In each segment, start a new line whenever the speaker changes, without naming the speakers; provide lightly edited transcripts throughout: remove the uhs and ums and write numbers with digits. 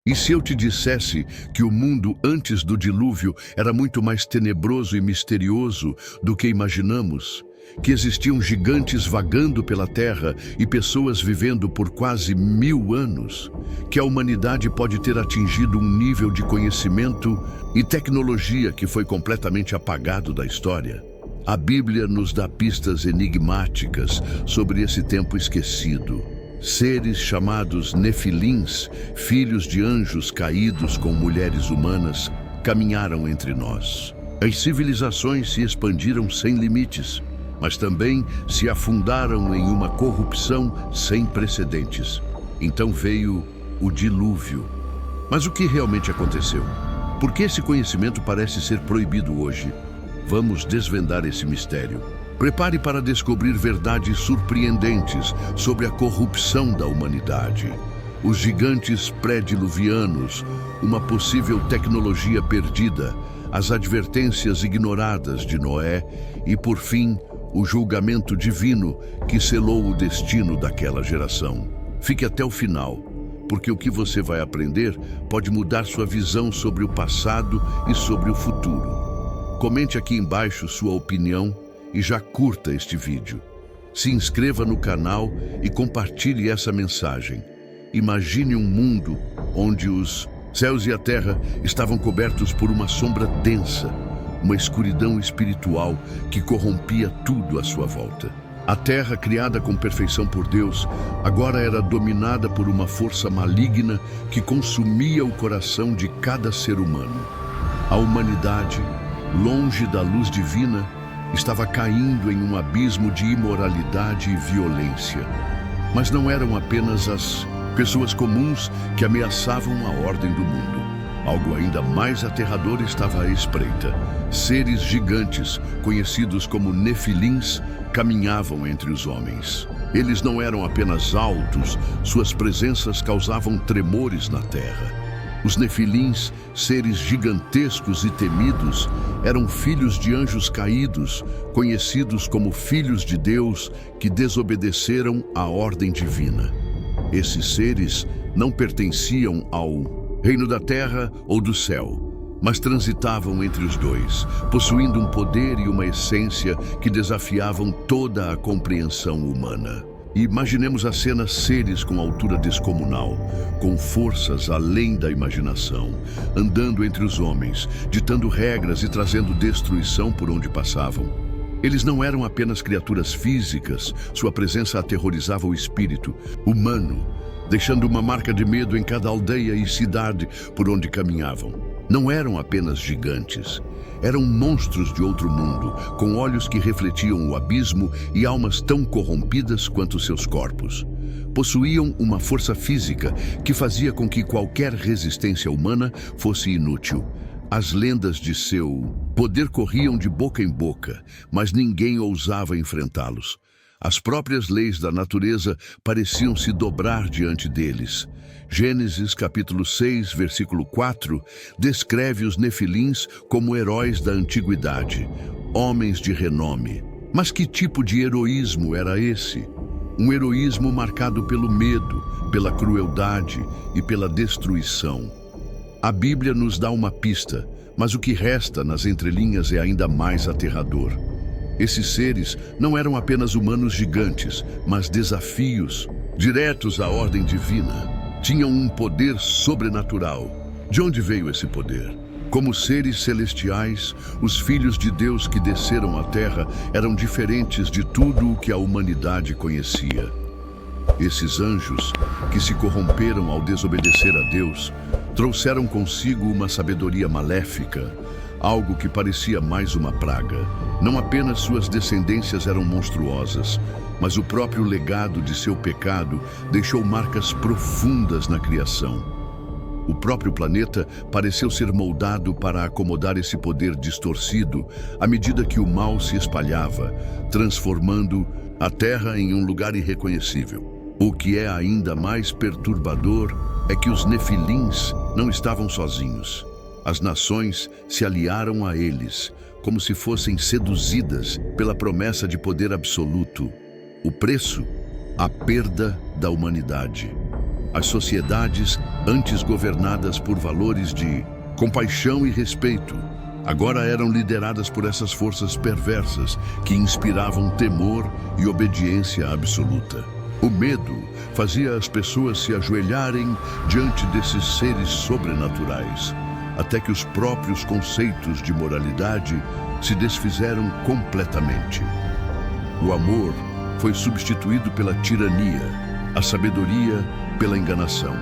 E se eu te dissesse que o mundo antes do dilúvio era muito mais tenebroso e misterioso do que imaginamos? Que existiam gigantes vagando pela terra e pessoas vivendo por quase 1000 anos? Que a humanidade pode ter atingido um nível de conhecimento e tecnologia que foi completamente apagado da história? A Bíblia nos dá pistas enigmáticas sobre esse tempo esquecido. Seres chamados Nefilins, filhos de anjos caídos com mulheres humanas, caminharam entre nós. As civilizações se expandiram sem limites, mas também se afundaram em uma corrupção sem precedentes. Então veio o dilúvio. Mas o que realmente aconteceu? Por que esse conhecimento parece ser proibido hoje? Vamos desvendar esse mistério. Prepare para descobrir verdades surpreendentes sobre a corrupção da humanidade. Os gigantes pré-diluvianos, uma possível tecnologia perdida, as advertências ignoradas de Noé e, por fim, o julgamento divino que selou o destino daquela geração. Fique até o final, porque o que você vai aprender pode mudar sua visão sobre o passado e sobre o futuro. Comente aqui embaixo sua opinião e já curta este vídeo. Se inscreva no canal e compartilhe essa mensagem. Imagine um mundo onde os céus e a terra estavam cobertos por uma sombra densa, uma escuridão espiritual que corrompia tudo à sua volta. A terra, criada com perfeição por Deus, agora era dominada por uma força maligna que consumia o coração de cada ser humano. A humanidade, longe da luz divina, estava caindo em um abismo de imoralidade e violência. Mas não eram apenas as pessoas comuns que ameaçavam a ordem do mundo. Algo ainda mais aterrador estava à espreita. Seres gigantes, conhecidos como Nefilins, caminhavam entre os homens. Eles não eram apenas altos, suas presenças causavam tremores na terra. Os Nefilins, seres gigantescos e temidos, eram filhos de anjos caídos, conhecidos como filhos de Deus, que desobedeceram à ordem divina. Esses seres não pertenciam ao reino da terra ou do céu, mas transitavam entre os dois, possuindo um poder e uma essência que desafiavam toda a compreensão humana. E imaginemos a cena: seres com altura descomunal, com forças além da imaginação, andando entre os homens, ditando regras e trazendo destruição por onde passavam. Eles não eram apenas criaturas físicas, sua presença aterrorizava o espírito humano, deixando uma marca de medo em cada aldeia e cidade por onde caminhavam. Não eram apenas gigantes. Eram monstros de outro mundo, com olhos que refletiam o abismo e almas tão corrompidas quanto seus corpos. Possuíam uma força física que fazia com que qualquer resistência humana fosse inútil. As lendas de seu poder corriam de boca em boca, mas ninguém ousava enfrentá-los. As próprias leis da natureza pareciam se dobrar diante deles. Gênesis capítulo 6, versículo 4, descreve os Nefilins como heróis da antiguidade, homens de renome. Mas que tipo de heroísmo era esse? Um heroísmo marcado pelo medo, pela crueldade e pela destruição. A Bíblia nos dá uma pista, mas o que resta nas entrelinhas é ainda mais aterrador. Esses seres não eram apenas humanos gigantes, mas desafios diretos à ordem divina. Tinham um poder sobrenatural. De onde veio esse poder? Como seres celestiais, os filhos de Deus que desceram à terra eram diferentes de tudo o que a humanidade conhecia. Esses anjos, que se corromperam ao desobedecer a Deus, trouxeram consigo uma sabedoria maléfica, algo que parecia mais uma praga. Não apenas suas descendências eram monstruosas, mas o próprio legado de seu pecado deixou marcas profundas na criação. O próprio planeta pareceu ser moldado para acomodar esse poder distorcido à medida que o mal se espalhava, transformando a Terra em um lugar irreconhecível. O que é ainda mais perturbador é que os Nefilins não estavam sozinhos. As nações se aliaram a eles, como se fossem seduzidas pela promessa de poder absoluto. O preço? A perda da humanidade. As sociedades, antes governadas por valores de compaixão e respeito, agora eram lideradas por essas forças perversas que inspiravam temor e obediência absoluta. O medo fazia as pessoas se ajoelharem diante desses seres sobrenaturais, até que os próprios conceitos de moralidade se desfizeram completamente. O amor foi substituído pela tirania, a sabedoria pela enganação.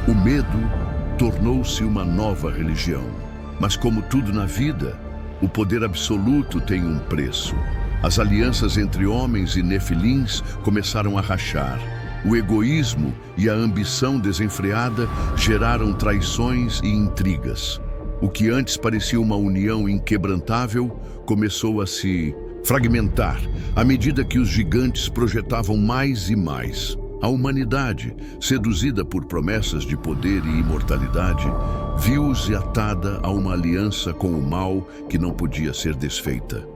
O medo tornou-se uma nova religião. Mas como tudo na vida, o poder absoluto tem um preço. As alianças entre homens e nefilins começaram a rachar. O egoísmo e a ambição desenfreada geraram traições e intrigas. O que antes parecia uma união inquebrantável começou a se fragmentar à medida que os gigantes projetavam mais e mais. A humanidade, seduzida por promessas de poder e imortalidade, viu-se atada a uma aliança com o mal que não podia ser desfeita.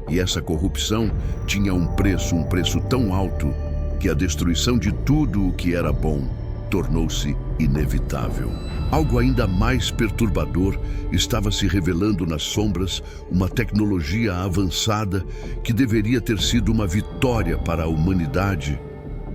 E essa corrupção tinha um preço tão alto que a destruição de tudo o que era bom tornou-se inevitável. Algo ainda mais perturbador estava se revelando nas sombras, uma tecnologia avançada que deveria ter sido uma vitória para a humanidade,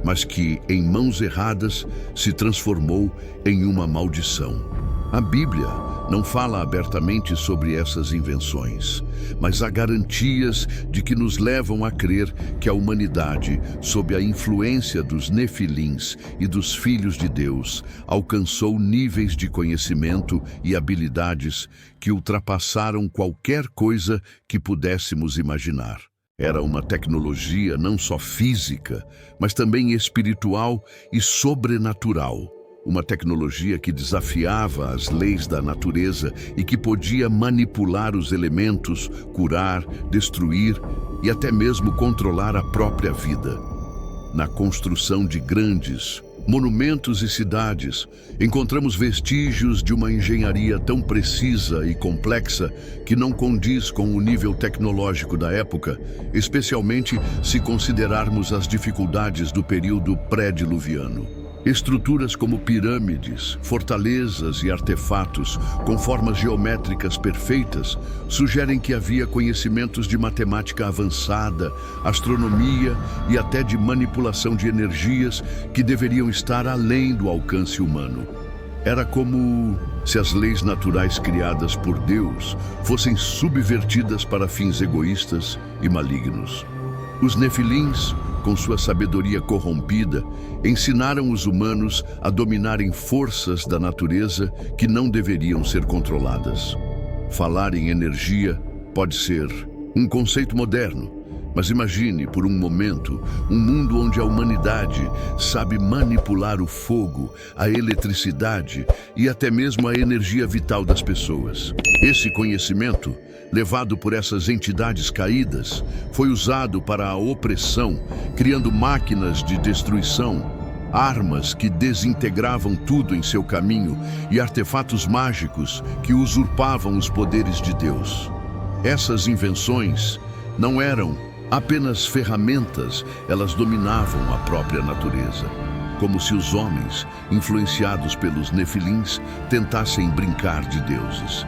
mas que, em mãos erradas, se transformou em uma maldição. A Bíblia não fala abertamente sobre essas invenções, mas há garantias de que nos levam a crer que a humanidade, sob a influência dos nefilins e dos filhos de Deus, alcançou níveis de conhecimento e habilidades que ultrapassaram qualquer coisa que pudéssemos imaginar. Era uma tecnologia não só física, mas também espiritual e sobrenatural. Uma tecnologia que desafiava as leis da natureza e que podia manipular os elementos, curar, destruir e até mesmo controlar a própria vida. Na construção de grandes monumentos e cidades, encontramos vestígios de uma engenharia tão precisa e complexa que não condiz com o nível tecnológico da época, especialmente se considerarmos as dificuldades do período pré-diluviano. Estruturas como pirâmides, fortalezas e artefatos com formas geométricas perfeitas sugerem que havia conhecimentos de matemática avançada, astronomia e até de manipulação de energias que deveriam estar além do alcance humano. Era como se as leis naturais criadas por Deus fossem subvertidas para fins egoístas e malignos. Os nefilins, com sua sabedoria corrompida, ensinaram os humanos a dominarem forças da natureza que não deveriam ser controladas. Falar em energia pode ser um conceito moderno, mas imagine por um momento um mundo onde a humanidade sabe manipular o fogo, a eletricidade e até mesmo a energia vital das pessoas. Esse conhecimento, levado por essas entidades caídas, foi usado para a opressão, criando máquinas de destruição, armas que desintegravam tudo em seu caminho e artefatos mágicos que usurpavam os poderes de Deus. Essas invenções não eram apenas ferramentas, elas dominavam a própria natureza, como se os homens, influenciados pelos nefilins, tentassem brincar de deuses.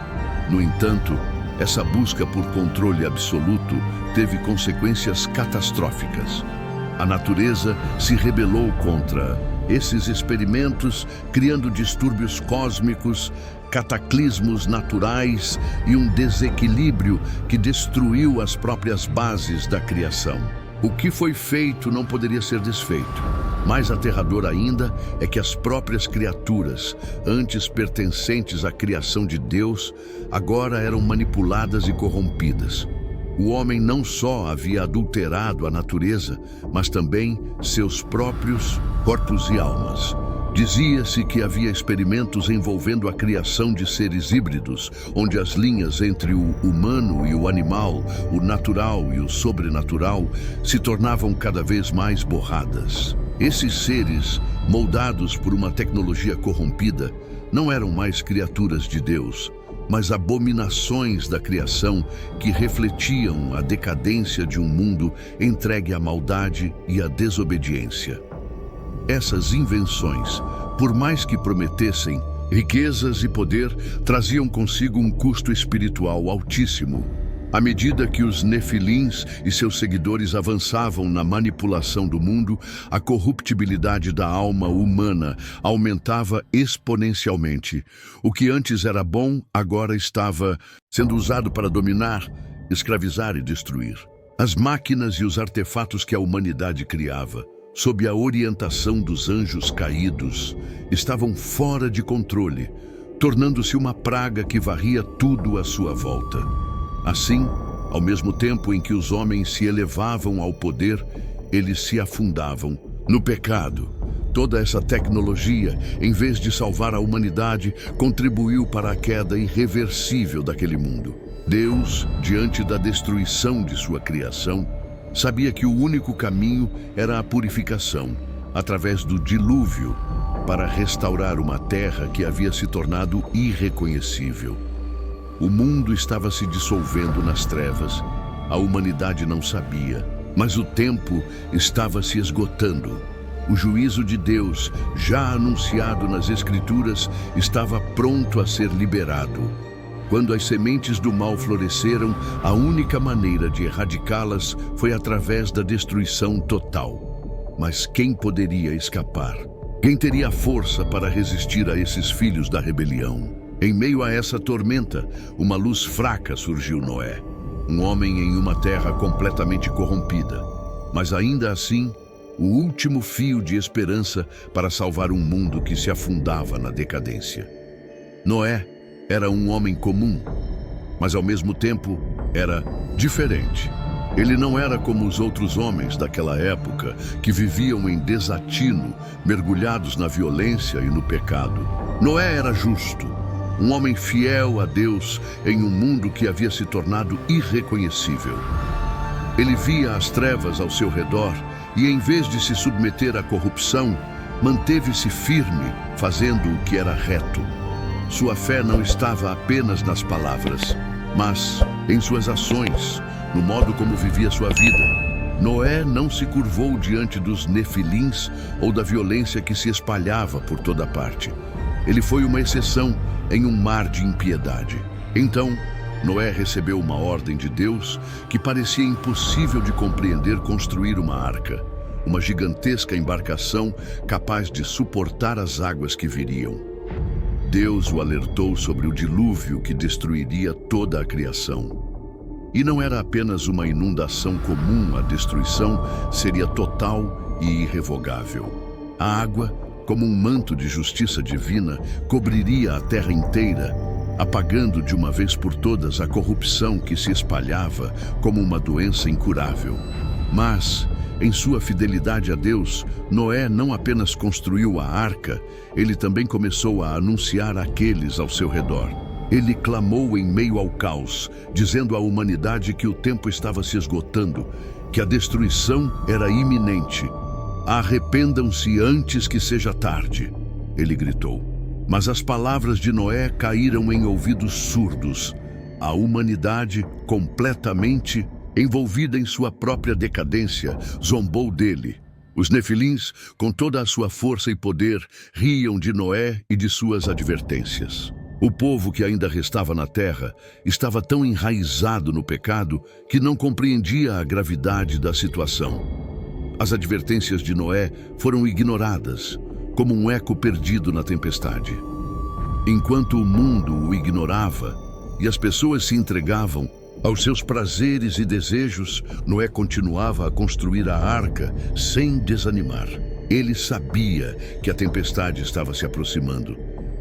No entanto, essa busca por controle absoluto teve consequências catastróficas. A natureza se rebelou contra esses experimentos, criando distúrbios cósmicos, cataclismos naturais e um desequilíbrio que destruiu as próprias bases da criação. O que foi feito não poderia ser desfeito. Mais aterrador ainda é que as próprias criaturas, antes pertencentes à criação de Deus, agora eram manipuladas e corrompidas. O homem não só havia adulterado a natureza, mas também seus próprios corpos e almas. Dizia-se que havia experimentos envolvendo a criação de seres híbridos, onde as linhas entre o humano e o animal, o natural e o sobrenatural, se tornavam cada vez mais borradas. Esses seres, moldados por uma tecnologia corrompida, não eram mais criaturas de Deus, mas abominações da criação que refletiam a decadência de um mundo entregue à maldade e à desobediência. essas invenções, por mais que prometessem riquezas e poder, traziam consigo um custo espiritual altíssimo. À medida que os Nefilins e seus seguidores avançavam na manipulação do mundo, a corruptibilidade da alma humana aumentava exponencialmente. O que antes era bom, agora estava sendo usado para dominar, escravizar e destruir. As máquinas e os artefatos que a humanidade criava, sob a orientação dos anjos caídos, estavam fora de controle, tornando-se uma praga que varria tudo à sua volta. Assim, ao mesmo tempo em que os homens se elevavam ao poder, eles se afundavam no pecado. Toda essa tecnologia, em vez de salvar a humanidade, contribuiu para a queda irreversível daquele mundo. Deus, diante da destruição de sua criação, sabia que o único caminho era a purificação, através do dilúvio, para restaurar uma terra que havia se tornado irreconhecível. O mundo estava se dissolvendo nas trevas. A humanidade não sabia, mas o tempo estava se esgotando. O juízo de Deus, já anunciado nas Escrituras, estava pronto a ser liberado. Quando as sementes do mal floresceram, a única maneira de erradicá-las foi através da destruição total. Mas quem poderia escapar? Quem teria força para resistir a esses filhos da rebelião? Em meio a essa tormenta, uma luz fraca surgiu Noé, um homem em uma terra completamente corrompida, mas ainda assim, o último fio de esperança para salvar um mundo que se afundava na decadência. Noé era um homem comum, mas ao mesmo tempo era diferente. Ele não era como os outros homens daquela época que viviam em desatino, mergulhados na violência e no pecado. Noé era justo, um homem fiel a Deus em um mundo que havia se tornado irreconhecível. Ele via as trevas ao seu redor e, em vez de se submeter à corrupção, manteve-se firme, fazendo o que era reto. Sua fé não estava apenas nas palavras, mas em suas ações, no modo como vivia sua vida. Noé não se curvou diante dos nefilins ou da violência que se espalhava por toda parte. Ele foi uma exceção em um mar de impiedade. Então, Noé recebeu uma ordem de Deus que parecia impossível de compreender: construir uma arca, uma gigantesca embarcação capaz de suportar as águas que viriam. Deus o alertou sobre o dilúvio que destruiria toda a criação. E não era apenas uma inundação comum, a destruição seria total e irrevogável. A água, como um manto de justiça divina, cobriria a terra inteira, apagando de uma vez por todas a corrupção que se espalhava como uma doença incurável. Mas, em sua fidelidade a Deus, Noé não apenas construiu a arca, ele também começou a anunciar àqueles ao seu redor. Ele clamou em meio ao caos, dizendo à humanidade que o tempo estava se esgotando, que a destruição era iminente. Arrependam-se antes que seja tarde, ele gritou. Mas as palavras de Noé caíram em ouvidos surdos. A humanidade, completamente envolvida em sua própria decadência, zombou dele. Os nefilins, com toda a sua força e poder, riam de Noé e de suas advertências. O povo que ainda restava na terra estava tão enraizado no pecado que não compreendia a gravidade da situação. As advertências de Noé foram ignoradas, como um eco perdido na tempestade. Enquanto o mundo o ignorava e as pessoas se entregavam aos seus prazeres e desejos, Noé continuava a construir a arca sem desanimar. Ele sabia que a tempestade estava se aproximando,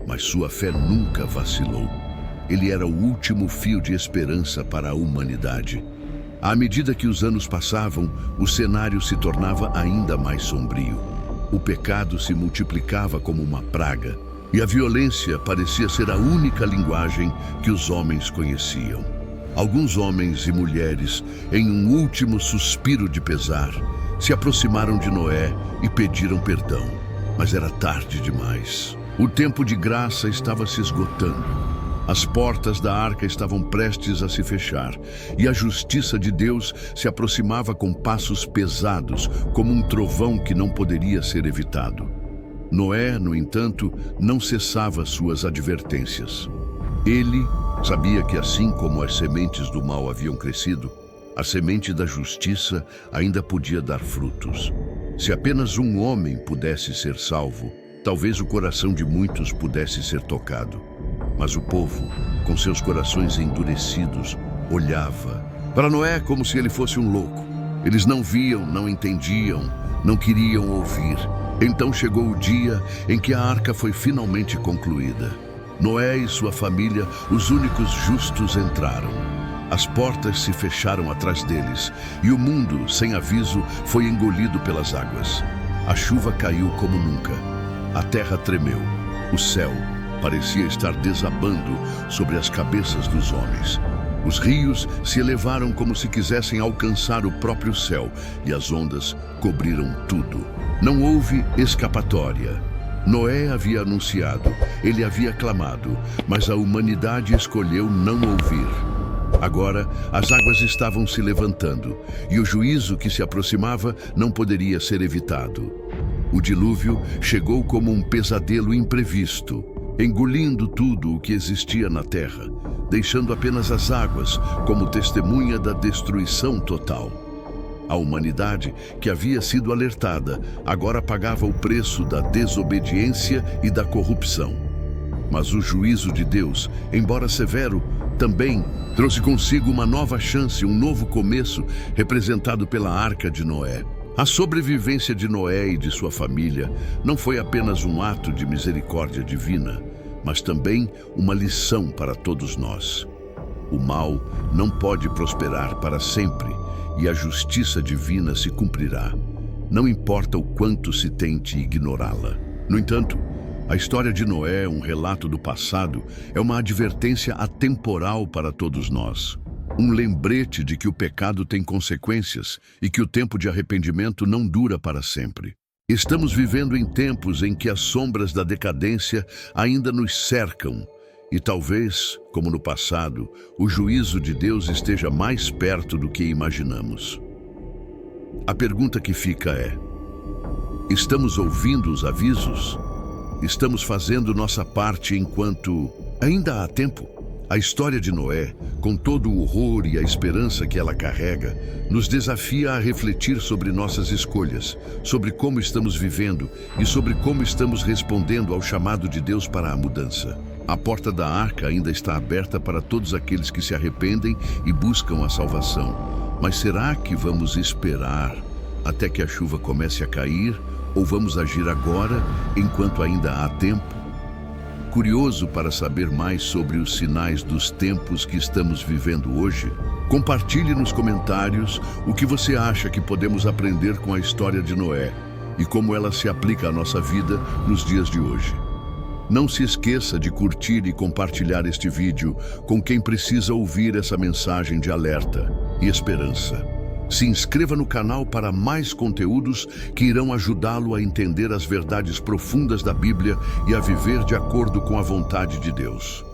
mas sua fé nunca vacilou. Ele era o último fio de esperança para a humanidade. À medida que os anos passavam, o cenário se tornava ainda mais sombrio. O pecado se multiplicava como uma praga, e a violência parecia ser a única linguagem que os homens conheciam. Alguns homens e mulheres, em um último suspiro de pesar, se aproximaram de Noé e pediram perdão, mas era tarde demais. O tempo de graça estava se esgotando. As portas da arca estavam prestes a se fechar, e a justiça de Deus se aproximava com passos pesados, como um trovão que não poderia ser evitado. Noé, no entanto, não cessava suas advertências. Ele sabia que, assim como as sementes do mal haviam crescido, a semente da justiça ainda podia dar frutos. Se apenas um homem pudesse ser salvo, talvez o coração de muitos pudesse ser tocado. Mas o povo, com seus corações endurecidos, olhava para Noé como se ele fosse um louco. Eles não viam, não entendiam, não queriam ouvir. Então chegou o dia em que a arca foi finalmente concluída. Noé e sua família, os únicos justos, entraram. As portas se fecharam atrás deles, e o mundo, sem aviso, foi engolido pelas águas. A chuva caiu como nunca. A terra tremeu. O céu parecia estar desabando sobre as cabeças dos homens. Os rios se elevaram como se quisessem alcançar o próprio céu, e as ondas cobriram tudo. Não houve escapatória. Noé havia anunciado, ele havia clamado, mas a humanidade escolheu não ouvir. Agora, as águas estavam se levantando, e o juízo que se aproximava não poderia ser evitado. O dilúvio chegou como um pesadelo imprevisto, engolindo tudo o que existia na terra, deixando apenas as águas como testemunha da destruição total. A humanidade, que havia sido alertada, agora pagava o preço da desobediência e da corrupção. Mas o juízo de Deus, embora severo, também trouxe consigo uma nova chance, um novo começo, representado pela Arca de Noé. A sobrevivência de Noé e de sua família não foi apenas um ato de misericórdia divina, mas também uma lição para todos nós. O mal não pode prosperar para sempre, e a justiça divina se cumprirá, não importa o quanto se tente ignorá-la. No entanto, a história de Noé, um relato do passado, é uma advertência atemporal para todos nós. Um lembrete de que o pecado tem consequências e que o tempo de arrependimento não dura para sempre. Estamos vivendo em tempos em que as sombras da decadência ainda nos cercam, e talvez, como no passado, o juízo de Deus esteja mais perto do que imaginamos. A pergunta que fica é: estamos ouvindo os avisos? Estamos fazendo nossa parte enquanto ainda há tempo? A história de Noé, com todo o horror e a esperança que ela carrega, nos desafia a refletir sobre nossas escolhas, sobre como estamos vivendo e sobre como estamos respondendo ao chamado de Deus para a mudança. A porta da arca ainda está aberta para todos aqueles que se arrependem e buscam a salvação. Mas será que vamos esperar até que a chuva comece a cair, ou vamos agir agora, enquanto ainda há tempo? Curioso para saber mais sobre os sinais dos tempos que estamos vivendo hoje? Compartilhe nos comentários o que você acha que podemos aprender com a história de Noé e como ela se aplica à nossa vida nos dias de hoje. Não se esqueça de curtir e compartilhar este vídeo com quem precisa ouvir essa mensagem de alerta e esperança. Se inscreva no canal para mais conteúdos que irão ajudá-lo a entender as verdades profundas da Bíblia e a viver de acordo com a vontade de Deus.